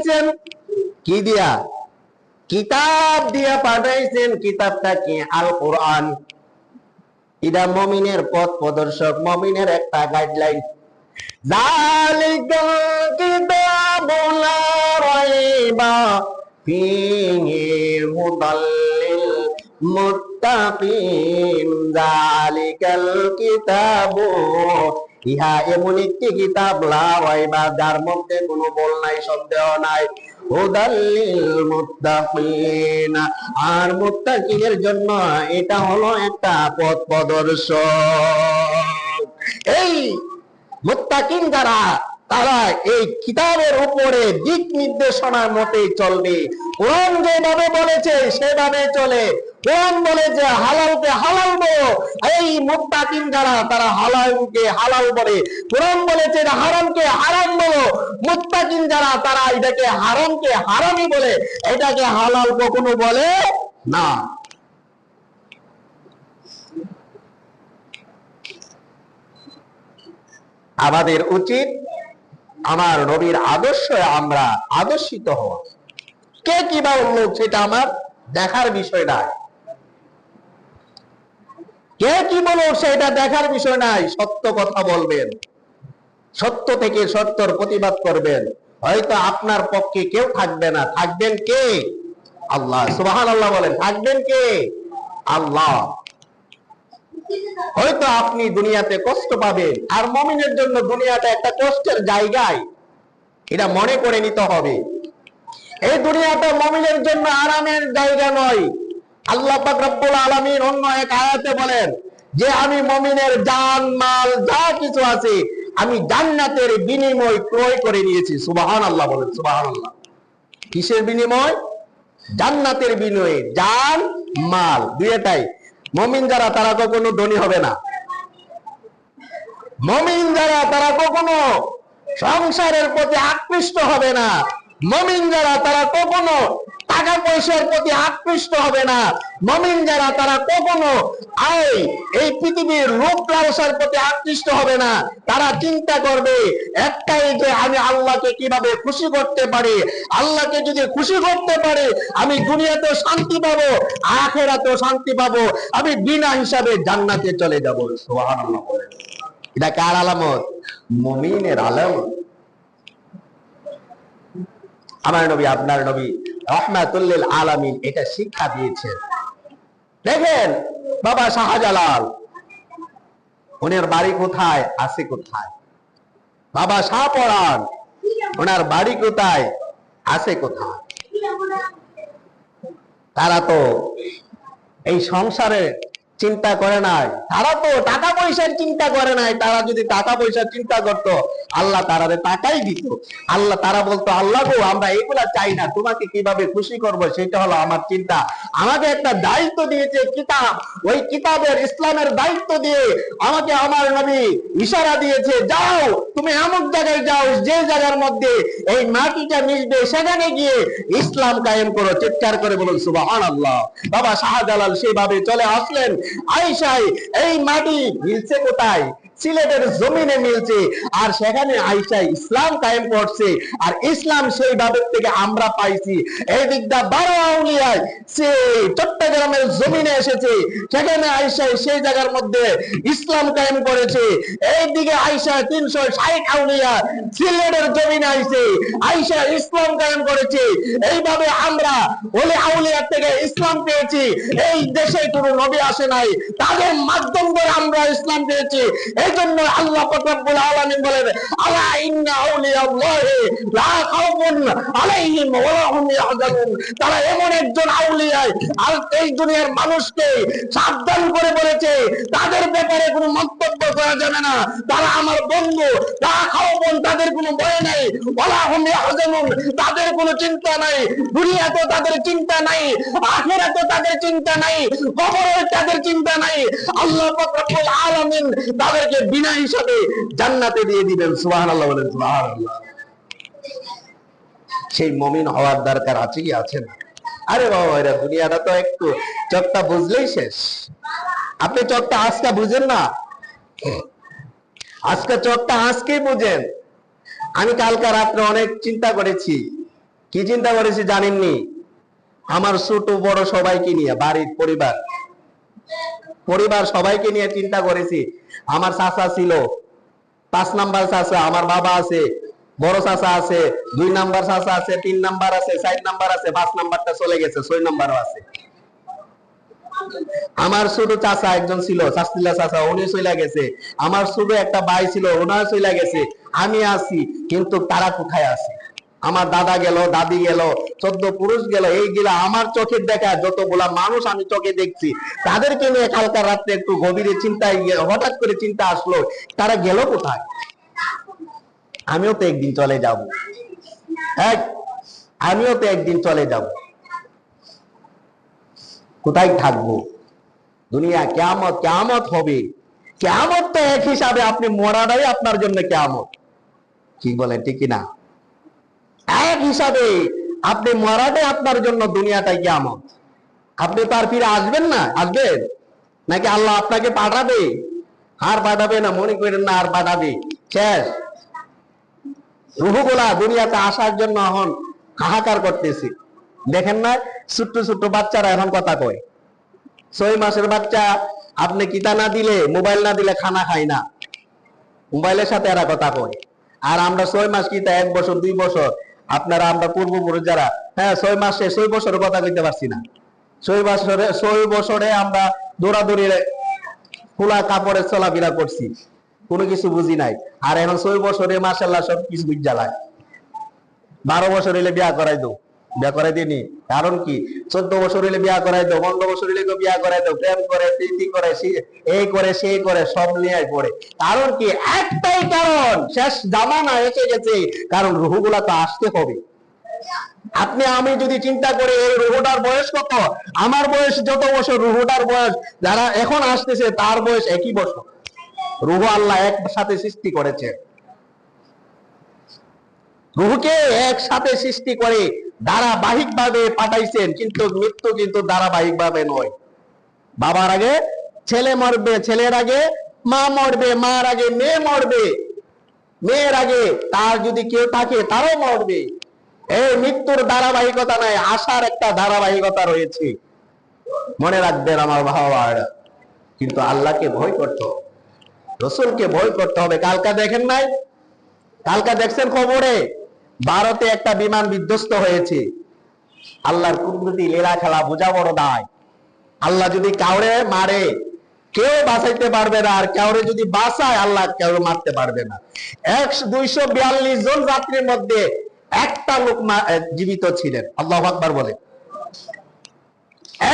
পাঠাইছেন কি দিয়া? কিতাব দিয়া পাঠাইছেন। কিতাবটা কি? আল কোরআন। এটা মুমিনের পথ প্রদর্শক, মুমিনের একটা গাইডলাইন। যালিকাল কিতাবু লা রাইবা ফীহি হুদাল লিল মুত্তাকিন। যালিকাল কিতাবু, ইহা এমন একটি কিতাব, লা রাইবা, যার মধ্যে কোনো ভুল নাই, সন্দেহ নাই, হুদাল লিল মুত্তাকিন, আর মুত্তাকিনের জন্য এটা হলো একটা পথ প্রদর্শক। এই মুত্তাকিন যারা, তারা এই কিতাবের উপরে দিক নির্দেশনার মতে চলবে। কোরআন যেভাবে বলেছে সেভাবে চলে। কোরআন বলেছে হালালকে হালাল বলো, এই মুত্তাকিন যারা, তারা হালালকে হালাল বলে। কোরআন বলেছে হারামকে হারাম বলো, মুত্তাকিন যারা, তারা এটাকে হারামকে হারামই বলে, এটাকে হালাল কখনো বলে না। আমাদের উচিত আমার নবীর আদর্শে আমরা আদর্শিত হওয়া। কে কি বলল সেটা আমার দেখার বিষয় নাই, কে কি বলল সেটা দেখার বিষয় নাই। সত্য কথা বলবেন, সত্য থেকে সত্যর প্রতিবাদ করবেন। হয়তো আপনার পক্ষে কেউ থাকবে না, থাকবেন কে? আল্লাহ। সুবহানাল্লাহ বলেন। থাকবেন কে? আল্লাহ। হয়তো আপনি দুনিয়াতে কষ্ট পাবেন, আর মুমিনের জন্য দুনিয়াটা একটা কষ্টের জায়গায়, এটা মনে করে নিতে হবে। এই দুনিয়াটা মুমিনের জন্য আরামের জায়গা নয়। আল্লাহ পাক রব্বুল আলামিন অন্য এক আয়াতে বলেন যে আমি মুমিনের জান মাল যা কিছু আছে আমি জান্নাতের বিনিময় ক্রয় করে নিয়েছি। সুবহানাল্লাহ বলেন। সুবহানাল্লাহ। কিসের বিনিময়? জান্নাতের বিনিময়ে। জান মাল দুইটাই। মুমিন যারা, তারা কখনো ধনী হবে না। মুমিন যারা, তারা কখনো সংসারের প্রতি আকৃষ্ট হবে না। মুমিন যারা, তারা কখনো টাকা পয়সার প্রতি আকৃষ্ট হবে না। মুমিন যারা, তারা কখনো এই পৃথিবীর রূপ লালসার প্রতি আকৃষ্ট হবে না। তারা চিন্তা করবে একটাই, যে আমি আল্লাহকে কিভাবে খুশি করতে পারি। আল্লাহকে যদি খুশি করতে পারি, আমি দুনিয়াতেও শান্তি পাবো, আখিরাতেও শান্তি পাবো, আমি বিনা হিসাবে জান্নাতে চলে যাব। সুবহানাল্লাহ। এটা কার আলামত? মুমিনের আলামত। আমার নবী, আপনার নবী রাহমাতুল লিল আলামিন এটা শিক্ষা দিয়েছেন। দেখেন বাবা শাহজালাল, ওনার বাড়ি কোথায়, আছে কোথায়? বাবা শাহপরাণ, ওনার বাড়ি কোথায়, আছে কোথায়? তারা তো এই সংসারে চিন্তা করে নাই, তারা তো টাকা পয়সার চিন্তা করে নাই। তারা যদি টাকা পয়সার চিন্তা করত, আল্লাহ তারারে টাকাই দিত। আল্লাহ, তারা বলতো আল্লাহ গো, আমরা এগুলা চাই না, তোমাকে কিভাবে খুশি করব সেটা হলো আমার চিন্তা। আমাকে একটা দায়িত্ব দিয়েছে কিতাব, ওই কিতাবের ইসলামের দায়িত্ব দিয়ে আমাকে আমার নবী ইশারা দিয়েছে, যাও তুমি এমন জায়গায় যাও যে জায়গার মধ্যে এই মাটিটা মিশবে, সেখানে গিয়ে ইসলাম কায়েম করো। চিৎকার করে বলুন সুবহানাল্লাহ। বাবা শাহজালাল সেভাবে চলে আসলেন। আয়েশায় এই মাটি মিলছে কোথায়? সিলেটের জমিনে মিলছে, আর সেখানে আয়েশা ইসলাম কায়েম করছে। আর ইসলাম সেই ভাবে থেকে আমরা পাইছি। এই দিকটা 12 আউলিয়ায় সে চট্টগ্রামের জমিনে এসেছে, সেখানে আয়েশা সেই জায়গার মধ্যে ইসলাম কায়েম করেছে। এইদিকে আয়েশা 360 আউলিয়া সিলেটের জমিনে আইছে, আয়েশা ইসলাম কায়েম করেছে। এইভাবে আমরা ওলি আউলিয়া থেকে ইসলাম পেয়েছি। এই দেশে কোনো নবী আসে নাই, তাদের মাধ্যম ধরে আমরা ইসলাম পেয়েছি। এই জন্য আল্লাহ পাক রব্বুল আলামিন বলেন, আলা ইন্না আউলিয়াল্লাহি লা খাউফুন আলাইহিম ওয়া লা হুম ইয়াহজানুন। তারা এমন একজন আউলিয়া, আর এই দুনিয়ার মানুষকে সাবধান করে বলেছে তাদের ব্যাপারে কোনো মন্তব্য করা যাবে না। তারা আমার বন্ধু, লা খাউফুন, তাদের কোনো ভয় নাই, ওয়া লা হুম ইয়াহজানুন, তাদের কোনো চিন্তা নাই। দুনিয়াতে তাদের চিন্তা নাই, আখিরাতে তাদের চিন্তা নাই, কবরে তাদের চিন্তা নাই। আল্লাহ পাক রব্বুল আলামিন তাদেরকে বিনা হিসাবে জান্নাতে দিয়ে দিবেন। সুবহানাল্লাহ বলেন। সুবহানাল্লাহ। সেই মুমিন হওয়ার দরকার আছে কি আছে না? আরে বাবা, এরা দুনিয়াটা তো একটু চকটা বুঝলেই শেষ। আপনি চকটা আজকে বুঝেন না, আজকে চকটা আজকেই বুঝেন। আমি কালকে রাত্রে অনেক চিন্তা করেছি কি চিন্তা করেছি জানেননি? আমার ছোট বড় সবাইকে নিয়ে, বাড়ির পরিবার সবাইকে নিয়ে চিন্তা করেছি। আমার চাচা ছিল 5 নাম্বার চাচা, আমার বাবা আছে, বড় চাচা আছে, 2 নাম্বার চাচা আছে, 3 নাম্বার আছে, 4 নাম্বার আছে, 5 নাম্বারটা চলে গেছে, 6 নাম্বারও আছে। আমার ছোট চাচা একজন ছিল, চাচিলা চাচা, উনি চলে গেছে। আমার ছোট একটা ভাই ছিল, ওনার চলে গেছে। আমি আছি, কিন্তু তারা কোথায় আছে? আমার দাদা গেল, দাদি গেল, 14 পুরুষ গেল, এইগুলা আমার চোখের দেখা যতগুলা মানুষ আমি চোখে দেখছি, তাদেরকে নিয়ে কালকা রাত্রে একটু গভীরে চিন্তায় হঠাৎ করে চিন্তা আসলো, তারা গেল কোথায়? আমিও তো একদিন চলে যাব, আমিও তো একদিন চলে যাব। কোথায় থাকবো? দুনিয়া কিয়ামত, কিয়ামত হবে। কিয়ামত তো এক হিসাবে আপনি মরাটাই আপনার জন্য কিয়ামত। কি বলেন, ঠিক না? এক হিসাবে আপনি মরাটাই আপনার জন্য দুনিয়াটাই কিয়ামত। আপনি তো আর ফিরে আসবেন না? আসবেন নাকি আল্লাহ আপনাকে পাঠাবে? আর পাঠাবে না, মনে করেন না আর পাঠাবে। শেষ। রুহগুলা দুনিয়াতে আসার জন্য এখন হাহাকার করতেছি। দেখেন না, ছোট্ট ছোট্ট বাচ্চারা এখন কথা কয়। 6 মাসের বাচ্চা আপনি কিতা না দিলে, মোবাইল না দিলে খানা খায় না। মোবাইলের সাথে এরা কথা কয়। আর আমরা 6 মাস কিতা, 1 বছর 2 বছর, আপনারা আমরা পূর্বপুরুষ যারা, 6 মাসে 6 বছরের কথা কইতে পারছি না। 6 বছরে আমরা দৌড়াদৌড়ি খোলা কাপড়ে চলাফেরা করছি, কোনো কিছু বুঝি নাই। আর এখন 6 বছরে মাশাআল্লাহ সব কিছু বুঝ জ্বালায়। 12 বছর হইলে বিয়া করাই দাও, বিয়া করাই দিনি। কারণ কি? 14 বছর হইলে বিয়া করাই দাও, 15 বছর হইলে বিয়া করাই দাও, প্রেম করে, প্রীতি করে, এই করে সেই করে, সব নিয়ে পড়ে। কারণ কি? একটাই কারণ, শেষ জামানা এসে গেছে। কারণ রুহগুলা তো আসতে হবে। আপনি আমি যদি চিন্তা করি এই রুহটার বয়স কত, আমার বয়স যত বছর, রুহটার বয়স যারা এখন আসতেছে তার বয়স একই বছর। রুহ আল্লাহ একসাথে সৃষ্টি করেছে। রুহকে একসাথে সৃষ্টি করে ধারাবাহিক ভাবে পাঠাইছেন, কিন্তু মৃত্যু কিন্তু ধারাবাহিক ভাবে নয়। বাবার আগে ছেলে মরবে, ছেলের আগে মা মরবে, মার আগে মেয়ে মরবে, মেয়ের আগে তার যদি কেউ থাকে তারও মরবে। এই মৃত্যুর ধারাবাহিকতা নাই, আসার একটা ধারাবাহিকতা রয়েছে। মনে রাখবেন আমার ভাইরা। কিন্তু আল্লাহকে ভয় করতে হবে, রসুলকে ভয় করতে হবে। কালকা দেখেন নাই? কালকা দেখছেন খবরে, ভারতে একটা বিমান বিধ্বস্ত হয়েছে। আল্লাহর কুদরতি লীলা খেলা বোঝা বড় দায়। আল্লাহ যদি কাউরে মারে, কেউ বাঁচাইতে পারবে না, আর কাউরে যদি বাঁচায়, আল্লাহ কেউ মারতে পারবে না। 242 জন যাত্রীর মধ্যে একটা লোক জীবিত ছিলেন। আল্লাহু আকবার বলে।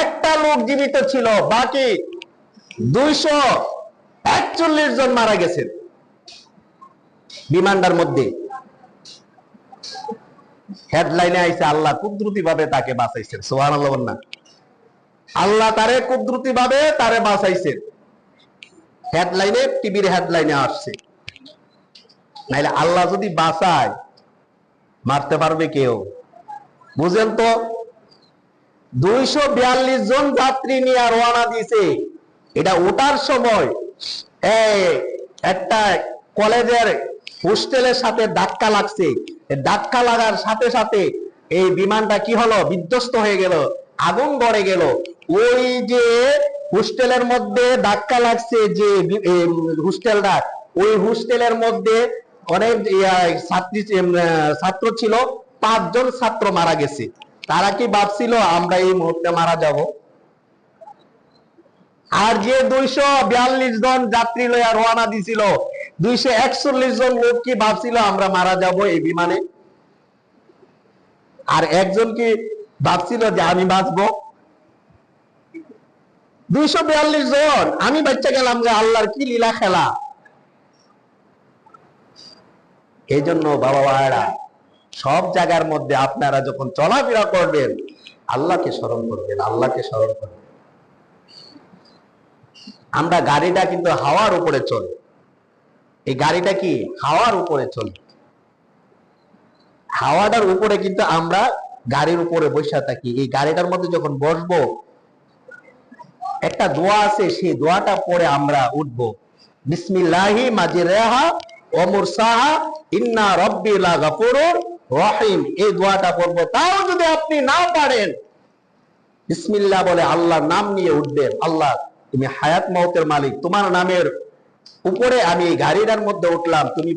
একটা লোক জীবিত ছিল, বাকি 241 জন মারা গেছেন বিমানটার মধ্যে। হেডলাইনে আইছে আল্লাহ কুদরতি ভাবে তাকে বাঁচাইছেন। সুবহানাল্লাহ বলেন না? আল্লাহ তারে কুদরতি ভাবে তারে বাঁচাইছেন। হেডলাইনে, টিভির হেডলাইনে আসছে। নাইলে আল্লাহ যদি বাঁচায়, মারতে পারবে কেউ? বুঝেন তো, 242 জন যাত্রী নিয়ে রওনা দিয়েছে। এটা ওঠার সময় একটা কলেজের হোস্টেলের সাথে ধাক্কা লাগছে। ধাক্কা লাগার সাথে সাথে এই বিমানটা কি হলো, বিধ্বস্ত হয়ে গেল, আগুন ধরে গেল। ওই যে হোস্টেলের মধ্যে ধাক্কা লাগছে, যে হোস্টেলটা, ওই হোস্টেলের মধ্যে অনেক ছাত্র ছিল। 5 জন ছাত্র মারা গেছে। তারা কি ভাবছিল আমরা এই মুহূর্তে মারা যাব? আর যে 242 জন যাত্রী লইয়া রওনা দিছিল, 241 জন লোক কি ভাবছিল আমরা মারা যাব এই বিমানে? আর একজন কি ভাবছিল যে আমি বাঁচবো? 242 জন, আমি বাচ্চা গেলাম যে আল্লাহর কি লীলা খেলা। এই জন্য বাবা ভাইরা, সব জায়গার মধ্যে আপনারা যখন চলাফেরা করবেন, আল্লাহকে স্মরণ করবেন, আল্লাহকে স্মরণ করবেন। আমরা গাড়িটা কিন্তু হাওয়ার উপরে চলে। এই গাড়িটা কি হাওয়ার উপরে চলে। হাওয়াটার উপরে কিন্তু আমরা গাড়ির উপরে বসে থাকি। এই গাড়িটার মধ্যে যখন বসবো, একটা দোয়া আছে, সেই দোয়াটা পড়ে আমরা উঠবো। বিসমিল্লাহি মাজরিহা ওয়া মুরসাহা ইন্না রাব্বি লাগাফুরুর রহিম এই দোয়াটা পড়বো। তাও যদি আপনি না পারেন, বিসমিল্লাহ বলে আল্লাহর নাম নিয়ে উঠবেন। আল্লাহ তুমি হায়াত মওতের মালিক, তোমার নামের উপরে আমি এই গাড়িটার মধ্যে উঠলাম, তুমি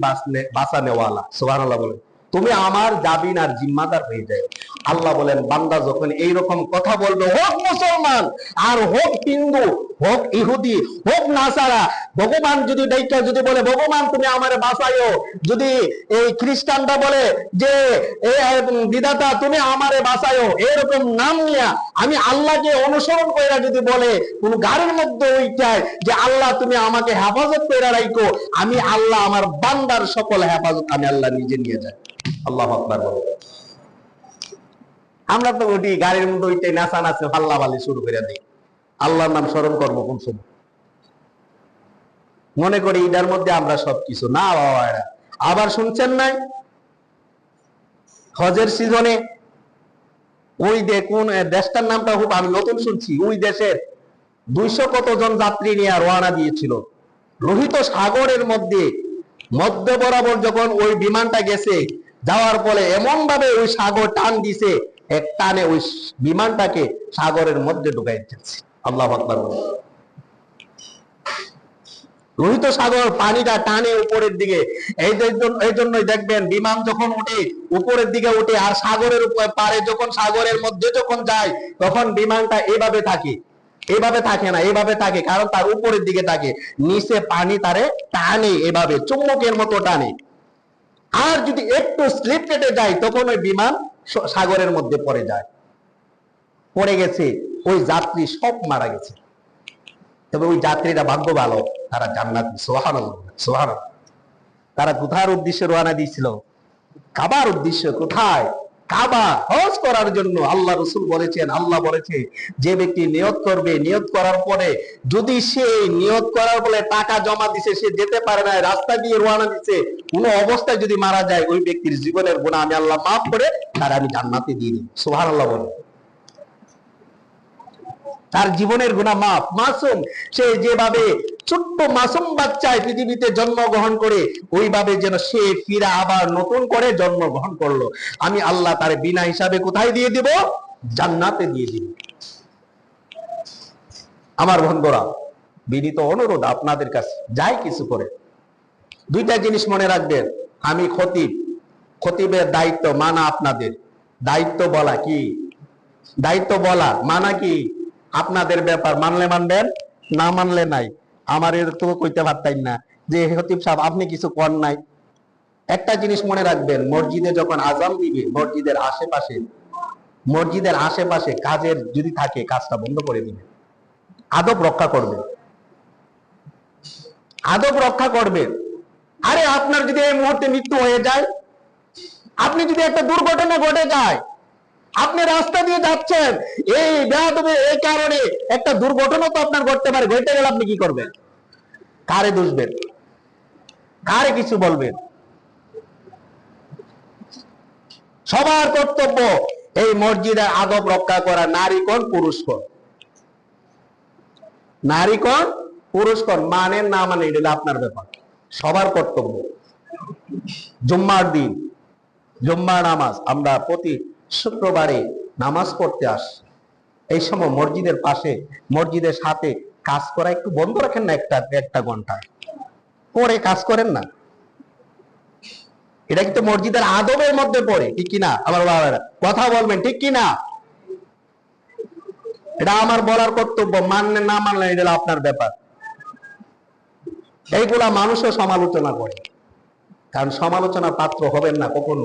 বাঁচানেওয়ালা। সুবহানাল্লাহ বলে তুমি আমার জাবিন আর জিম্মাদার হয়ে যায়। আল্লাহ বলেন বান্দা যখন এইরকম কথা বলবে, হোক মুসলমান আর হোক হিন্দু, হোক ইহুদি, হোক নাসারা, ভগবান যদি ডাইকা যদি বলে ভগবান তুমি আমারে বাঁচাইও, যদি এই খ্রিস্টানরা বলে যে বিধাতা তুমি আমারে বাঁচাইও, এরকম নাম নিয়া আমি আল্লাহকে অনুসরণ কইরা যদি বলে কোন গাড়ির মধ্যে ওইটায় যে আল্লাহ তুমি আমাকে হেফাজত কইরা রাখো, আমি আল্লাহ আমার বান্দার সকল হেফাজত আমি আল্লাহ নিজে নিয়ে যাই। আল্লাহু আকবার বলো। আমরা তো ওটি গাড়ির মধ্যে ওইটাই নাচানাচি হাল্লাবালি শুরু করে দিই, আল্লাহর নাম স্মরণ করবো কোন সময়? মনে করি এটার মধ্যে আমরা সবকিছু না বাবা। আবার শুনছেন নাই হজের সিজনে ওই কোন দেশটার নামটা খুব আমি নতুন শুনছি, ওই দেশের 200 কতজন যাত্রী নিয়ে রওনা দিয়েছিল লোহিত সাগরের মধ্যে। মধ্য বরাবর যখন ওই বিমানটা গেছে, যাওয়ার পরে এমন ভাবে ওই সাগর টান দিছে, এক টানে ওই বিমানটাকে সাগরের মধ্যে ঢুকাই দিচ্ছে। আল্লাহু আকবার। লোহিত সাগর পানিটা টানে উপরের দিকে। এই জন্যই দেখবেন বিমান যখন উঠে উপরের দিকে উঠে, আর সাগরের পারে যখন সাগরের মধ্যে যখন যায়, তখন বিমানটা এভাবে থাকে, এভাবে থাকে না, এভাবে থাকে, কারণ তার উপরের দিকে থাকে, নিচে পানি তারে টানে, এভাবে চুম্বকের মতো টানে। আর যদি একটু স্লিপ কেটে যায়, তখন ওই বিমান সাগরের মধ্যে পড়ে যায়। পড়ে গেছে, ওই যাত্রী সব মারা গেছে। তবে ওই যাত্রীরা ভাগ্য ভালো, তারা জান্নাতি। সুবহানাল্লাহ সুবহানাল্লাহ। তারা কোথার উদ্দেশ্যে রওনা দিয়েছিল? কাবার উদ্দেশ্যে। কোথায়? কাবা হজ করার জন্য। আল্লাহ রাসূল বলেছেন, আল্লাহ বলেছে যে ব্যক্তি নিয়ত করবে, নিয়ত করার পরে যদি সে নিয়ত করার বলে টাকা জমা দিছে, সে যেতে পারে না, রাস্তা দিয়ে রওনা দিচ্ছে, কোন অবস্থায় যদি মারা যায়, ওই ব্যক্তির জীবনের গুনাহ আমি আল্লাহ মাফ করে তার আমি জান্নাতে দিয়ে দিই। সুবহানাল্লাহ বলে তার জীবনের গুনাহ মাফ। মাসুম, সে যেভাবে ছোট্ট মাসুম বাচ্চায় পৃথিবীতে জন্মগ্রহণ করে, ওইভাবে যেন সে ফিরে আবার নতুন করে জন্মগ্রহণ করলো, আমি আল্লাহ তার বিনা হিসাবে কোথায় দিয়ে দিব? জান্নাতে দিয়ে দিব। আমার বন্ধুরা, বিনীত অনুরোধ আপনাদের কাছে, যাই কিছু করে দুইটা জিনিস মনে রাখবেন। আমি খতিব, খতিবের দায়িত্ব মানা আপনাদের, দায়িত্ব বলা কি, দায়িত্ব বলা মানা কি আপনাদের ব্যাপার। মানলে মানবেন, না মানলে নাই। আমার তো কইতে পারতাম না যে খতিব সাহেব আপনি কিছু কর নাই। একটা জিনিস মনে রাখবেন, মসজিদে যখন আজান দিবে, মসজিদের আশেপাশে কাজের যদি থাকে, কাজটা বন্ধ করে দিবে, আদব রক্ষা করবে, আদব রক্ষা করবে। আরে আপনার যদি এই মুহূর্তে মৃত্যু হয়ে যায়, আপনি যদি একটা দুর্ঘটনা ঘটে যায়, আপনি রাস্তা দিয়ে যাচ্ছেন, এই বেয়াদবি এই কারণে একটা দুর্ঘটনা তো আপনার ঘটতে পারে, ঘটে গেলে আপনি কি করবেন? কারে দুষবেন? কারে কিছু বলবেন? সবার কর্তব্য এই মসজিদের আদব রক্ষা করা, নারী কোন পুরুষ কোন, নারী কোন পুরুষ কোন, মানেন না মানে এটা আপনার ব্যাপার, সবার কর্তব্য। জুম্মার দিন জুম্মার নামাজ আমরা প্রতি শুক্রবারে নামাজ পড়তে আসি। এই সময় মসজিদের পাশে, মসজিদের সাথে কাজ করা একটু বন্ধ রাখেন না, একটা ঘন্টা পরে কাজ করেন না। এটা কিন্তু মসজিদের আদবের মধ্যে পড়ে, ঠিক কিনা আমার বাবারা? কথা বলবেন, ঠিক কিনা? এটা আমার বলার কর্তব্য, মানলে না মানলে এটা আপনার ব্যাপার। এইগুলা মানুষও সমালোচনা করে, কারণ সমালোচনার পাত্র হবেন না কখনো।